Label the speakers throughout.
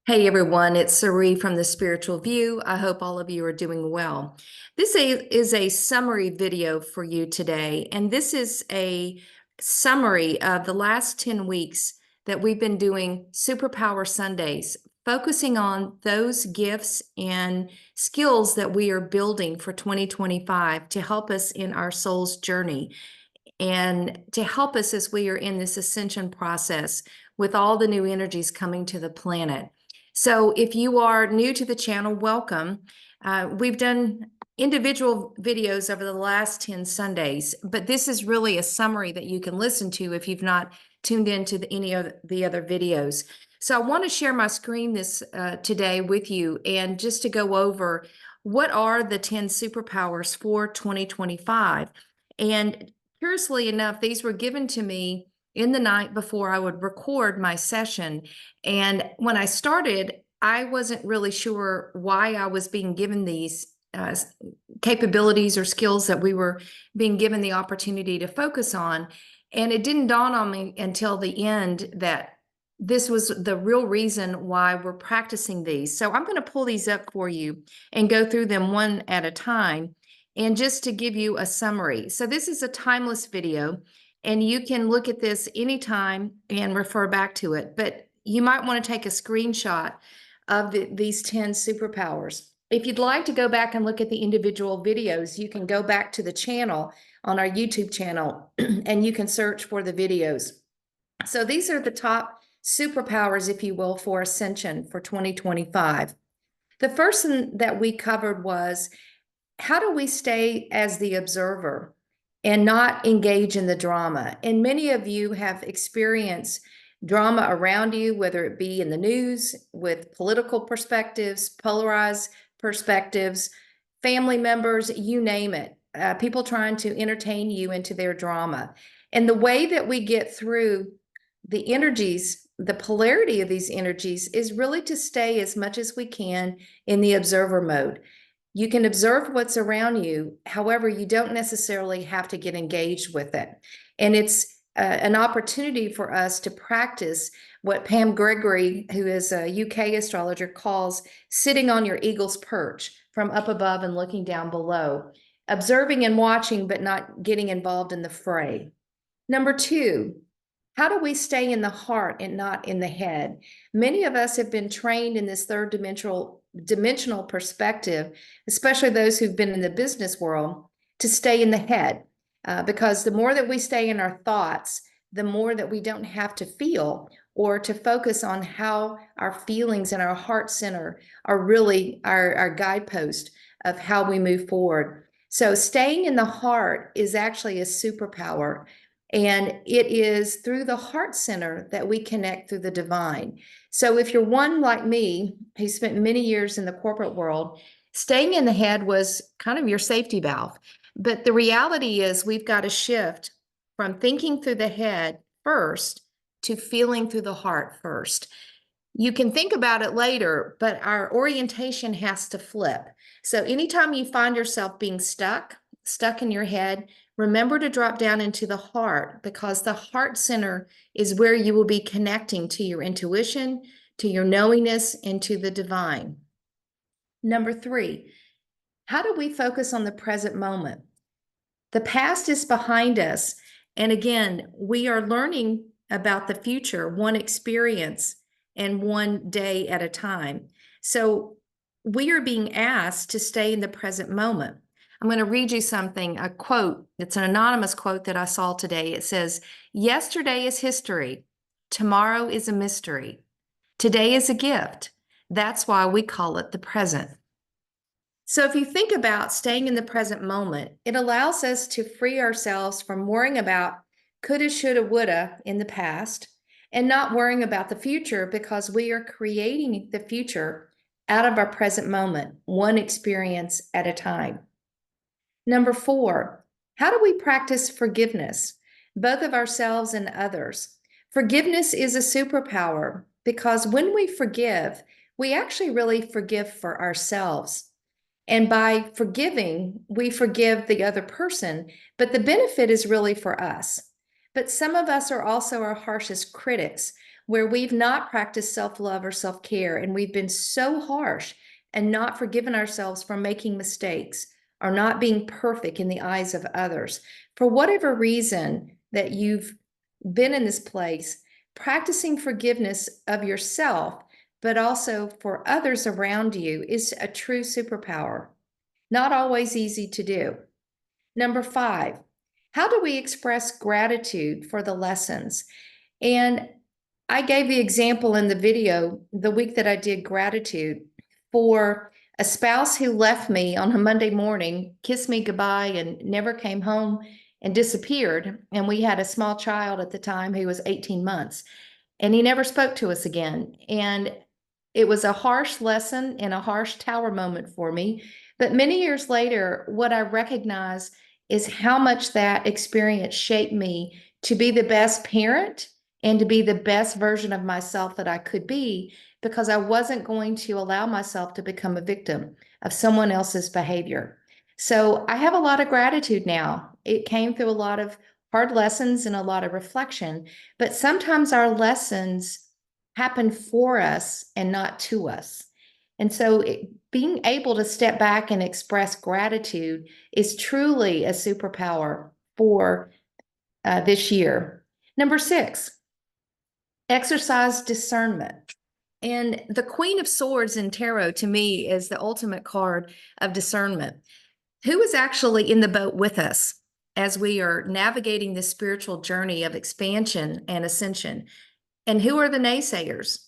Speaker 1: Hey everyone, it's Ceree from the Spiritual View. I hope all of you are doing well. This is a summary video for you today, and this is a summary of the last 10 weeks that we've been doing Superpower Sundays, focusing on those gifts and skills that we are building for 2025 to help us in our soul's journey and to help us as we are in this ascension process with all the new energies coming to the planet. So if you are new to the channel, welcome. We've done individual videos over the last 10 Sundays, but this is really a summary that you can listen to if you've not tuned into any of the other videos. So I want to share my screen today with you and just to go over what are the 10 superpowers for 2025. And curiously enough, these were given to me in the night before I would record my session. And when I started, I wasn't really sure why I was being given these capabilities or skills that we were being given the opportunity to focus on. And it didn't dawn on me until the end that this was the real reason why we're practicing these. So I'm going to pull these up for you and go through them one at a time. And just to give you a summary. So this is a timeless video, and you can look at this anytime and refer back to it. But you might want to take a screenshot of these 10 superpowers. If you'd like to go back and look at the individual videos, you can go back to the channel on our YouTube channel and you can search for the videos. So these are the top superpowers, if you will, for Ascension for 2025. The first one that we covered was, how do we stay as the observer and not engage in the drama? And many of you have experienced drama around you, whether it be in the news, with political perspectives, polarized perspectives, family members, you name it, people trying to entertain you into their drama. And the way that we get through the energies, the polarity of these energies, is really to stay as much as we can in the observer mode. You can observe what's around you. However, you don't necessarily have to get engaged with it. And it's an opportunity for us to practice what Pam Gregory, who is a UK astrologer, calls sitting on your eagle's perch, from up above and looking down below, observing and watching, but not getting involved in the fray. Number two, how do we stay in the heart and not in the head? Many of us have been trained in this third dimensional perspective, especially those who've been in the business world, to stay in the head. Because the more that we stay in our thoughts, the more that we don't have to feel or to focus on how our feelings and our heart center are really our guidepost of how we move forward. So staying in the heart is actually a superpower. And it is through the heart center that we connect through the divine. So if you're one like me, who spent many years in the corporate world, staying in the head was kind of your safety valve. But the reality is we've got to shift from thinking through the head first to feeling through the heart first. You can think about it later, but our orientation has to flip. So anytime you find yourself being stuck in your head, remember to drop down into the heart, because the heart center is where you will be connecting to your intuition, to your knowingness, and to the divine. Number three, how do we focus on the present moment? The past is behind us. And again, we are learning about the future, one experience and one day at a time. So we are being asked to stay in the present moment. I'm going to read you something, a quote. It's an anonymous quote that I saw today. It says, "Yesterday is history. Tomorrow is a mystery. Today is a gift. That's why we call it the present." So if you think about staying in the present moment, it allows us to free ourselves from worrying about coulda, shoulda, woulda in the past, and not worrying about the future, because we are creating the future out of our present moment, one experience at a time. Number four, how do we practice forgiveness, both of ourselves and others? Forgiveness is a superpower, because when we forgive, we actually really forgive for ourselves. And by forgiving, we forgive the other person, but the benefit is really for us. But some of us are also our harshest critics. where we've not practiced self-love or self-care, and we've been so harsh and not forgiven ourselves for making mistakes or not being perfect in the eyes of others. For whatever reason that you've been in this place, practicing forgiveness of yourself, but also for others around you, is a true superpower. Not always easy to do. Number 5, how do we express gratitude for the lessons? And I gave the example in the video the week that I did gratitude for a spouse who left me on a Monday morning, kissed me goodbye, and never came home and disappeared. And we had a small child at the time who was 18 months, and he never spoke to us again. And it was a harsh lesson and a harsh tower moment for me. But many years later, what I recognize is how much that experience shaped me to be the best parent and to be the best version of myself that I could be, because I wasn't going to allow myself to become a victim of someone else's behavior. So I have a lot of gratitude now. It came through a lot of hard lessons and a lot of reflection, but sometimes our lessons happen for us and not to us. And so being able to step back and express gratitude is truly a superpower for this year. Number 6, exercise discernment. And the Queen of Swords in tarot to me is the ultimate card of discernment. Who is actually in the boat with us as we are navigating this spiritual journey of expansion and ascension? And who are the naysayers?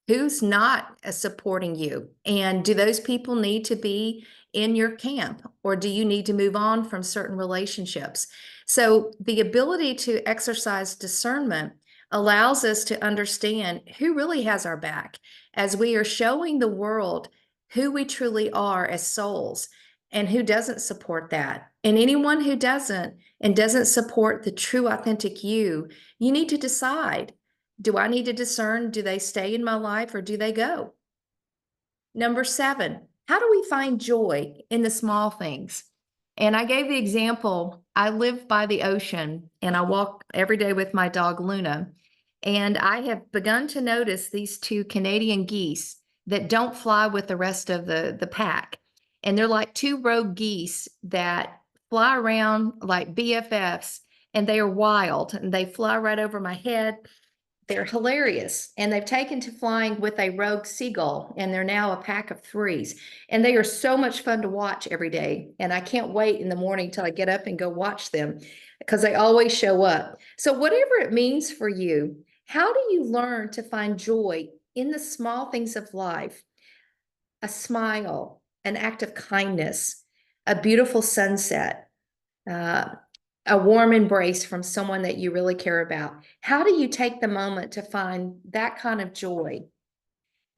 Speaker 1: Who's not supporting you? And do those people need to be in your camp, or do you need to move on from certain relationships? So the ability to exercise discernment allows us to understand who really has our back as we are showing the world who we truly are as souls and who doesn't support that. And anyone who doesn't and doesn't support the true authentic you need to decide, do I need to discern, do they stay in my life or do they go? Number 7, how do we find joy in the small things? And I gave the example, I live by the ocean and I walk every day with my dog Luna. And I have begun to notice these 2 Canadian geese that don't fly with the rest of the pack. And they're like 2 rogue geese that fly around like BFFs, and they are wild and they fly right over my head. They're hilarious, and they've taken to flying with a rogue seagull, and they're now a pack of 3s, and they are so much fun to watch every day, and I can't wait in the morning till I get up and go watch them because they always show up. So whatever it means for you, how do you learn to find joy in the small things of life? A smile, an act of kindness, a beautiful sunset, uh, a warm embrace from someone that you really care about. How do you take the moment to find that kind of joy?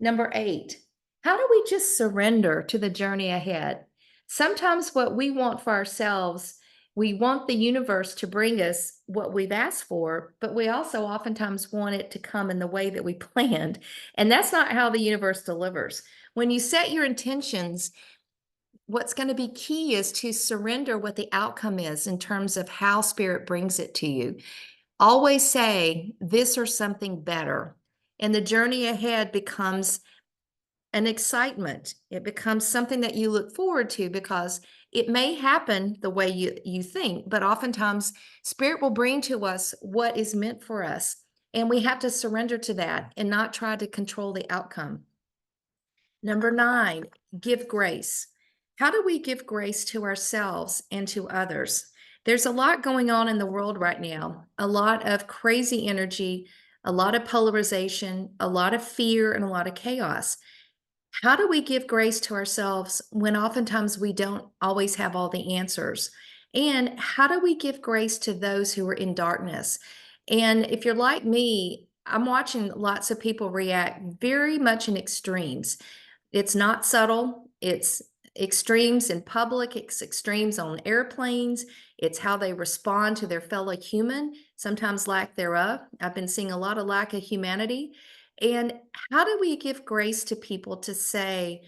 Speaker 1: Number 8, how do we just surrender to the journey ahead? Sometimes what we want for ourselves, we want the universe to bring us what we've asked for, but we also oftentimes want it to come in the way that we planned. And that's not how the universe delivers. When you set your intentions, what's going to be key is to surrender what the outcome is in terms of how spirit brings it to you. Always say this or something better. And the journey ahead becomes an excitement. It becomes something that you look forward to because it may happen the way you think, but oftentimes spirit will bring to us what is meant for us. And we have to surrender to that and not try to control the outcome. Number 9, give grace. How do we give grace to ourselves and to others? There's a lot going on in the world right now, a lot of crazy energy, a lot of polarization, a lot of fear, and a lot of chaos. How do we give grace to ourselves when oftentimes we don't always have all the answers? And how do we give grace to those who are in darkness? And if you're like me, I'm watching lots of people react very much in extremes. It's not subtle. It's extremes in public, it's extremes on airplanes. It's how they respond to their fellow human, sometimes lack thereof. I've been seeing a lot of lack of humanity. And how do we give grace to people to say,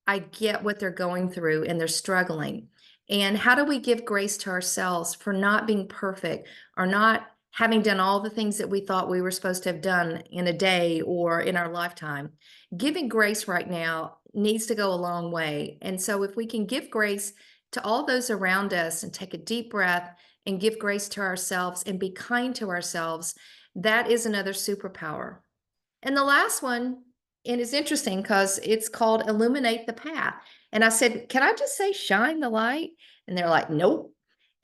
Speaker 1: I get what they're going through and they're struggling? And how do we give grace to ourselves for not being perfect or not having done all the things that we thought we were supposed to have done in a day or in our lifetime. Giving grace right now needs to go a long way. And so if we can give grace to all those around us and take a deep breath and give grace to ourselves and be kind to ourselves, that is another superpower. And the last one, and it's interesting because it's called Illuminate the Path. And I said, can I just say shine the light? And they're like, nope.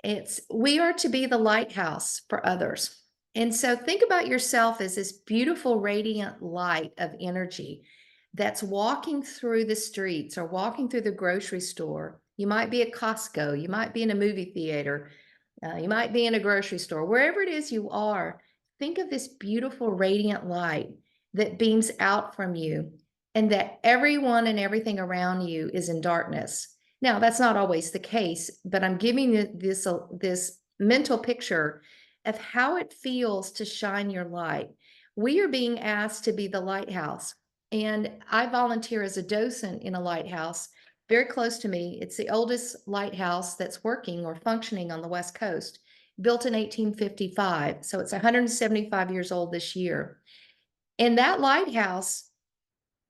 Speaker 1: It's we are to be the lighthouse for others. And so think about yourself as this beautiful, radiant light of energy that's walking through the streets or walking through the grocery store. You might be at Costco, you might be in a movie theater, you might be in a grocery store, wherever it is you are. Think of this beautiful, radiant light that beams out from you, and that everyone and everything around you is in darkness. Now, that's not always the case, but I'm giving you this mental picture of how it feels to shine your light. We are being asked to be the lighthouse, and I volunteer as a docent in a lighthouse very close to me. It's the oldest lighthouse that's working or functioning on the West Coast, built in 1855. So it's 175 years old this year. And that lighthouse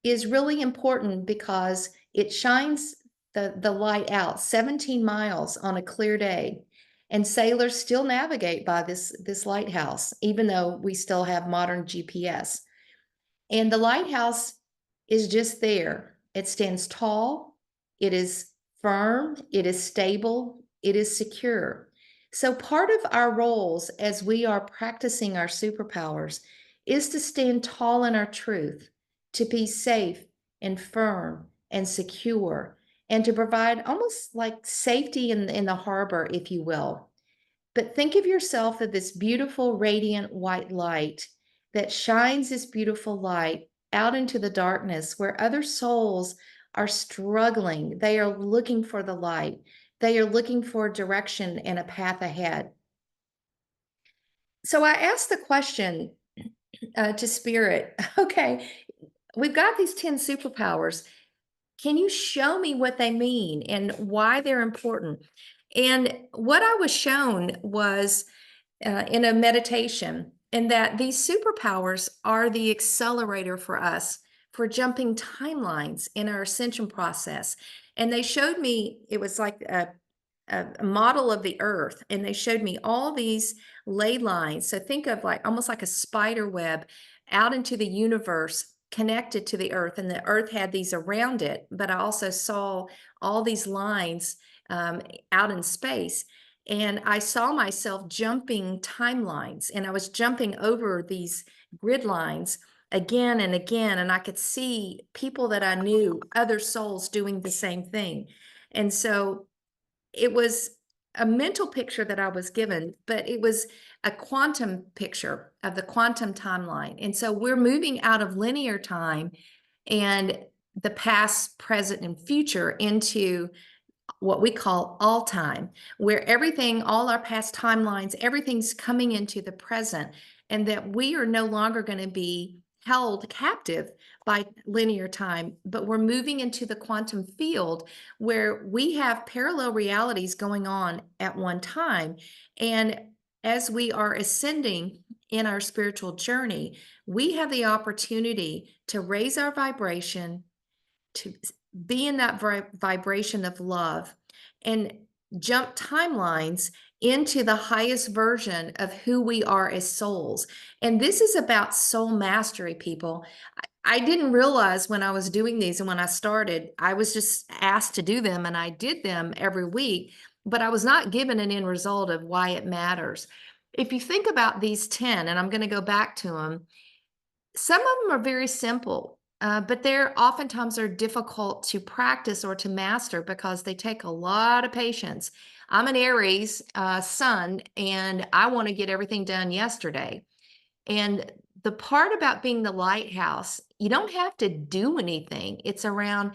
Speaker 1: is really important because it shines the light out 17 miles on a clear day. And sailors still navigate by this lighthouse, even though we still have modern GPS. And the lighthouse is just there. It stands tall, it is firm, it is stable, it is secure. So part of our roles as we are practicing our superpowers is to stand tall in our truth, to be safe and firm and secure, and to provide almost like safety in the harbor, if you will. But think of yourself as this beautiful, radiant white light that shines this beautiful light out into the darkness where other souls are struggling. They are looking for the light. They are looking for direction and a path ahead. So I asked the question to Spirit, okay, we've got these 10 superpowers. Can you show me what they mean and why they're important? And what I was shown was in a meditation, and that these superpowers are the accelerator for us for jumping timelines in our ascension process. And they showed me, it was like a model of the earth, and they showed me all these ley lines. So think of like almost like a spider web out into the universe connected to the earth, and the earth had these around it, but I also saw all these lines out in space. And I saw myself jumping timelines, and I was jumping over these grid lines again and again. And I could see people that I knew, other souls doing the same thing. And so it was a mental picture that I was given, but it was a quantum picture of the quantum timeline. And so we're moving out of linear time and the past, present, and future into what we call all time, where everything, all our past timelines, everything's coming into the present, and that we are no longer going to be held captive by linear time, but we're moving into the quantum field where we have parallel realities going on at one time. And as we are ascending in our spiritual journey, we have the opportunity to raise our vibration, to be in that vibration of love, and jump timelines into the highest version of who we are as souls. And this is about soul mastery, people. I didn't realize when I was doing these and when I started, I was just asked to do them and I did them every week, but I was not given an end result of why it matters. If you think about these 10, and I'm going to go back to them, some of them are very simple, but they're oftentimes are difficult to practice or to master because they take a lot of patience. I'm an Aries sun, and I want to get everything done yesterday. And the part about being the lighthouse, you don't have to do anything. It's around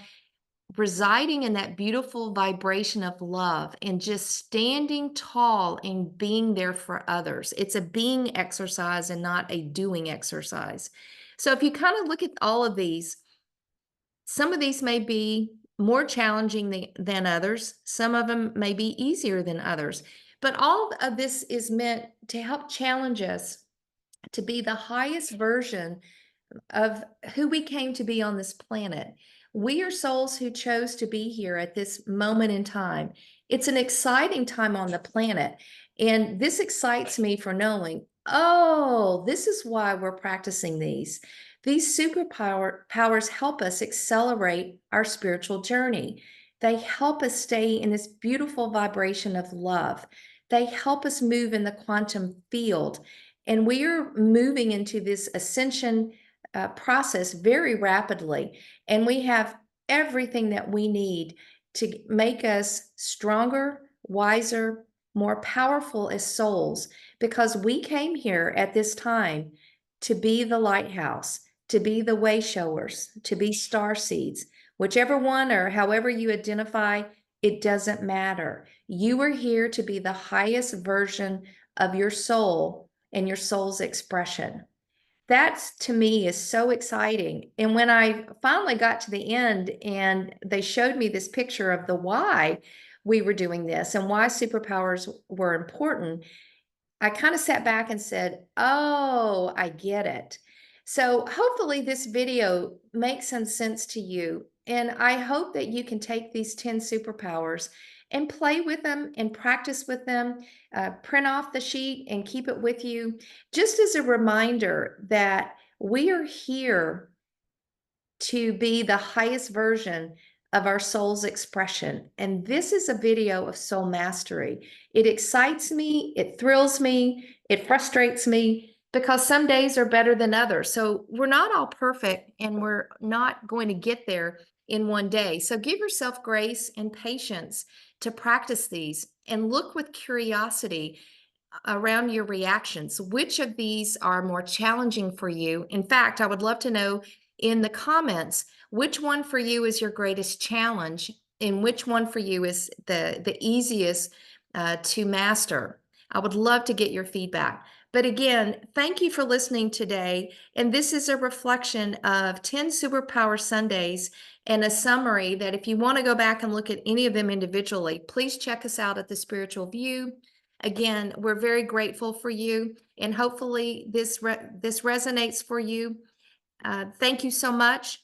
Speaker 1: residing in that beautiful vibration of love and just standing tall and being there for others. It's a being exercise and not a doing exercise. So if you kind of look at all of these, some of these may be more challenging than others. Some of them may be easier than others. But all of this is meant to help challenge us to be the highest version of who we came to be on this planet. We are souls who chose to be here at this moment in time. It's an exciting time on the planet. And this excites me for knowing, oh, this is why we're practicing these. These powers help us accelerate our spiritual journey. They help us stay in this beautiful vibration of love. They help us move in the quantum field. And we are moving into this ascension process very rapidly. And we have everything that we need to make us stronger, wiser, more powerful as souls, because we came here at this time to be the lighthouse, to be the way showers, to be star seeds, whichever one or however you identify, it doesn't matter. You are here to be the highest version of your soul and your soul's expression. That's to me is so exciting. And when I finally got to the end and they showed me this picture of the why we were doing this and why superpowers were important, I kind of sat back and said, oh, I get it. So hopefully this video makes some sense to you. And I hope that you can take these 10 superpowers and play with them and practice with them, print off the sheet and keep it with you, just as a reminder that we are here to be the highest version of our soul's expression. And this is a video of soul mastery. It excites me, it thrills me, it frustrates me because some days are better than others. So we're not all perfect and we're not going to get there in one day. So give yourself grace and patience to practice these and look with curiosity around your reactions. Which of these are more challenging for you? In fact, I would love to know in the comments which one for you is your greatest challenge and which one for you is the easiest to master. I would love to get your feedback. But again, thank you for listening today. And this is a reflection of 10 Superpower Sundays and a summary that if you want to go back and look at any of them individually, please check us out at The Spiritual View. Again, we're very grateful for you, and hopefully this resonates for you. Thank you so much,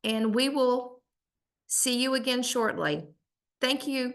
Speaker 1: and we will see you again shortly. Thank you.